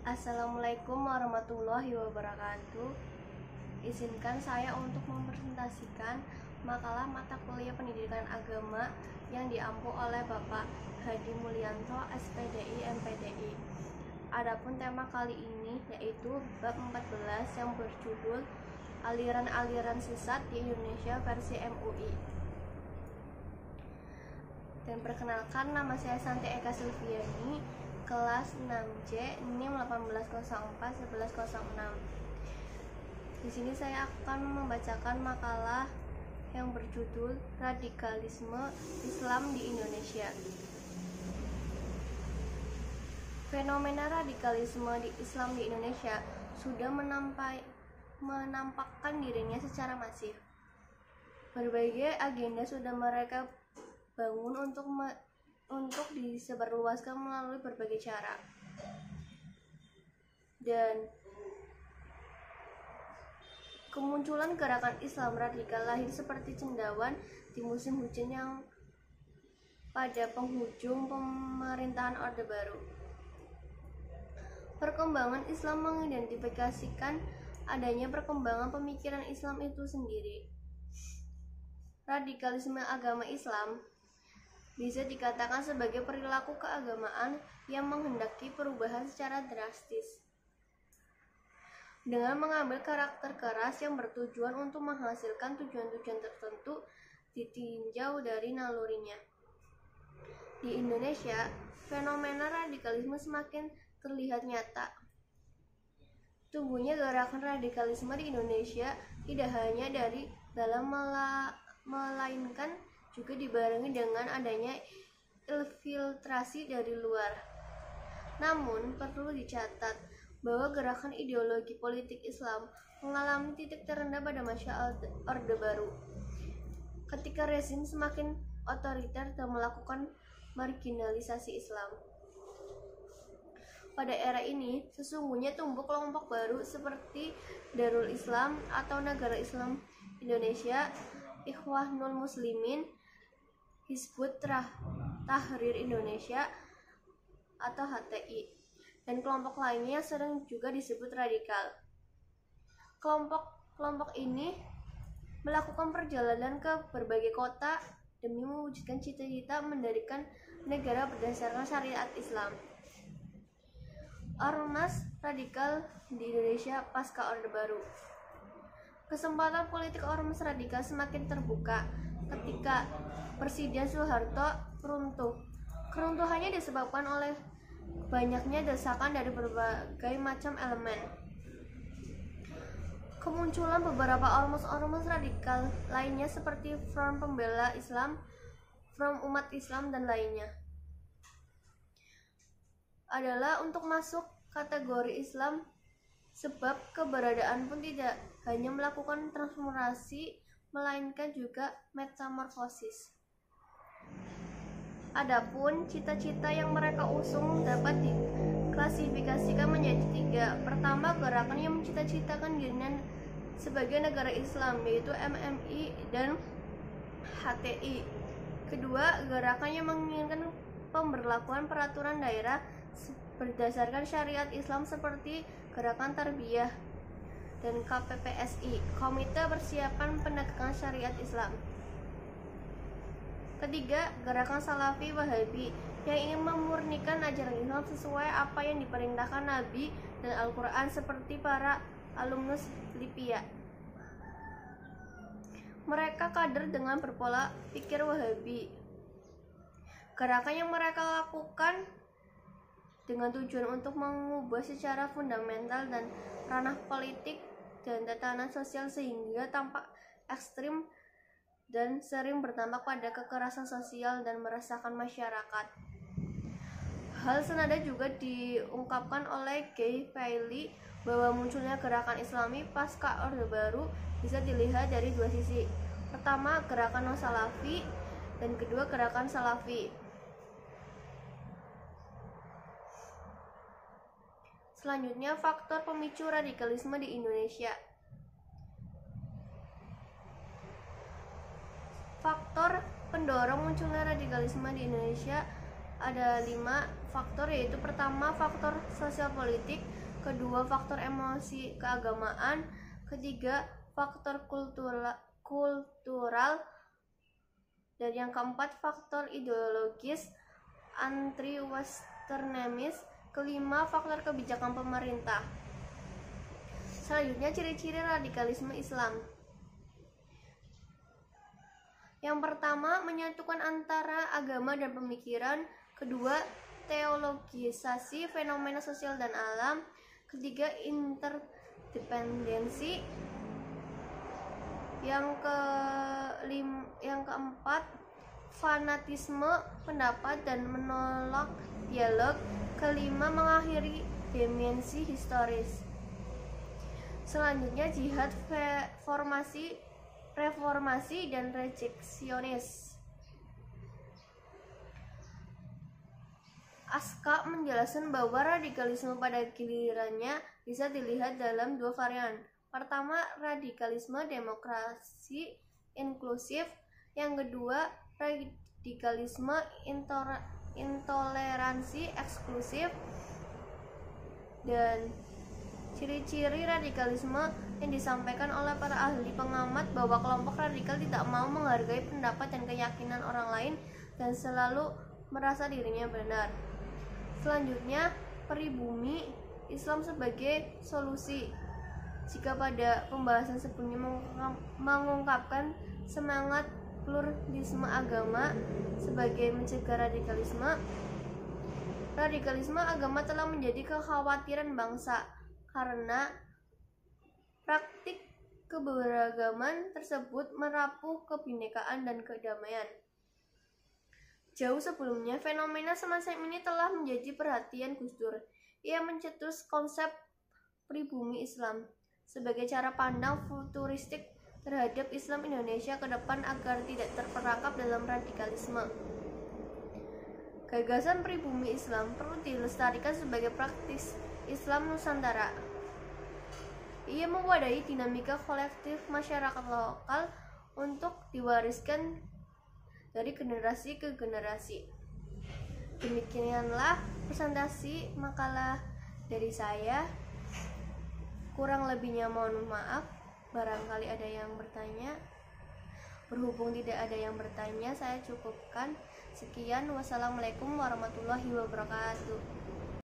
Assalamualaikum warahmatullahi wabarakatuh. Izinkan saya untuk mempresentasikan makalah mata kuliah pendidikan agama yang diampu oleh Bapak Hadi Mulyanto, SPDI MPDI. Adapun tema kali ini yaitu bab 14 yang berjudul Aliran-aliran sesat di Indonesia versi MUI. Dan perkenalkan, nama saya Santi Eka Silviani, kelas 6C, NIM 1804-1106. Di sini saya akan membacakan makalah yang berjudul Radikalisme Islam di Indonesia. Fenomena radikalisme di Islam di Indonesia sudah menampakkan dirinya secara masif. Berbagai agenda sudah mereka bangun untuk disebarluaskan melalui berbagai cara. Dan kemunculan gerakan Islam radikal lahir seperti cendawan di musim hujan yang pada penghujung pemerintahan Orde Baru. Perkembangan Islam mengidentifikasikan adanya perkembangan pemikiran Islam itu sendiri. Radikalisme agama Islam bisa dikatakan sebagai perilaku keagamaan yang menghendaki perubahan secara drastis dengan mengambil karakter keras yang bertujuan untuk menghasilkan tujuan-tujuan tertentu ditinjau dari nalurinya. Di Indonesia, fenomena radikalisme semakin terlihat nyata. Tumbuhnya gerakan radikalisme di Indonesia tidak hanya dari dalam melainkan juga dibarengi dengan adanya infiltrasi dari luar. Namun, perlu dicatat bahwa gerakan ideologi politik Islam mengalami titik terendah pada masa Orde Baru, ketika rezim semakin otoriter dan melakukan marginalisasi Islam. Pada era ini, sesungguhnya tumbuh kelompok baru seperti Darul Islam atau Negara Islam Indonesia, Ikhwanul Muslimin, Hizbut Tahrir Indonesia atau HTI, dan kelompok lainnya sering juga disebut radikal. Kelompok ini melakukan perjalanan ke berbagai kota demi mewujudkan cita-cita mendirikan negara berdasarkan syariat Islam. Ormas radikal di Indonesia pasca Orde Baru. Kesempatan politik ormas radikal semakin terbuka ketika Presiden Soeharto runtuh. Keruntuhannya disebabkan oleh banyaknya desakan dari berbagai macam elemen. Kemunculan beberapa ormas-ormas radikal lainnya seperti Front Pembela Islam, Front Umat Islam, dan lainnya adalah untuk masuk kategori Islam, sebab keberadaan pun tidak hanya melakukan transformasi melainkan juga metamorfosis. Adapun cita-cita yang mereka usung dapat diklasifikasikan menjadi tiga. Pertama, gerakan yang mencita-citakan dirinya sebagai negara Islam, yaitu MMI dan HTI. Kedua, gerakan yang menginginkan pemberlakuan peraturan daerah berdasarkan syariat Islam seperti gerakan Tarbiyah dan KPPSI, Komite Persiapan Penegakan Syariat Islam. Ketiga, gerakan Salafi Wahabi yang ingin memurnikan ajaran Islam sesuai apa yang diperintahkan Nabi dan Al-Quran seperti para alumnus Lipia. Mereka kader dengan berpola pikir Wahabi. Gerakan yang mereka lakukan dengan tujuan untuk mengubah secara fundamental dan ranah politik dan tatanan sosial sehingga tampak ekstrim dan sering berdampak pada kekerasan sosial dan meresahkan masyarakat. Hal senada juga diungkapkan oleh Guy Fawley bahwa munculnya gerakan Islami pasca Orde Baru bisa dilihat dari dua sisi. Pertama, gerakan non-Salafi, dan kedua, gerakan Salafi. Selanjutnya, faktor pemicu radikalisme di Indonesia. Faktor pendorong munculnya radikalisme di Indonesia ada 5 faktor, yaitu pertama faktor sosial politik, kedua faktor emosi keagamaan, ketiga faktor kultural, dan yang keempat faktor ideologis anti-westernisme, kelima faktor kebijakan pemerintah. Selanjutnya ciri-ciri radikalisme Islam. Yang pertama, menyatukan antara agama dan pemikiran. Kedua, teologisasi fenomena sosial dan alam. Ketiga, interdependensi. Yang keempat, fanatisme pendapat dan menolak dialog. Kelima, mengakhiri dimensi historis. Selanjutnya, jihad, reformasi dan rejeksionis. Aska menjelaskan bahwa radikalisme pada gilirannya bisa dilihat dalam 2 varian. Pertama, radikalisme demokrasi inklusif. Yang kedua, radikalisme intoleransi eksklusif. Dan ciri-ciri radikalisme yang disampaikan oleh para ahli pengamat bahwa kelompok radikal tidak mau menghargai pendapat dan keyakinan orang lain dan selalu merasa dirinya benar. Selanjutnya, pribumi Islam sebagai solusi. Jika pada pembahasan sebelumnya mengungkapkan semangat pluralisme agama sebagai mencegah radikalisme agama telah menjadi kekhawatiran bangsa karena praktik keberagaman tersebut merapuh kebinekaan dan kedamaian. Jauh sebelumnya, fenomena semacam ini telah menjadi perhatian Gus Dur. Ia mencetus konsep pribumi Islam sebagai cara pandang futuristik terhadap Islam Indonesia ke depan agar tidak terperangkap dalam radikalisme. Gagasan pribumi Islam perlu dilestarikan sebagai praktis Islam Nusantara. Ia mewadahi dinamika kolektif masyarakat lokal untuk diwariskan dari generasi ke generasi. Demikianlah presentasi makalah dari saya. Kurang lebihnya mohon maaf. Barangkali ada yang bertanya. Berhubung tidak ada yang bertanya, saya cukupkan. Sekian, wassalamualaikum warahmatullahi wabarakatuh.